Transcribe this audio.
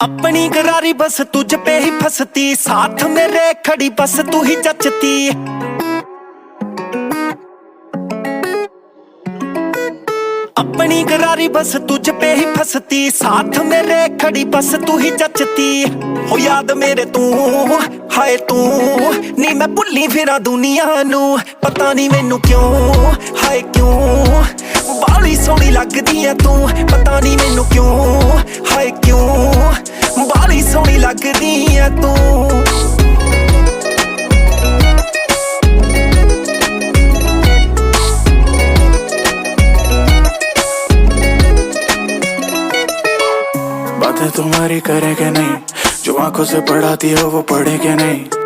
अपनी गरारी बस तुझ पे ही फंसती, साथ मेरे खड़ी बस तू ही जचती। अपनी गरारी बस तुझ पे ही फंसती, साथ मेरे खड़ी बस तू ही जचती। हो याद मेरे तू, हाय तू नी मैं भुल्ली फिरा दुनिया नू, पता नहीं मैनू क्यों, हाय क्यों बाली सोहनी लगदी है तू, पता नहीं मैनू क्यों, हाय क्यों बाली सोहनी लगदी है तू। बातें तुम्हारी करे के नहीं, जो आंखों से पढ़ाती हो वो पढ़े के नहीं।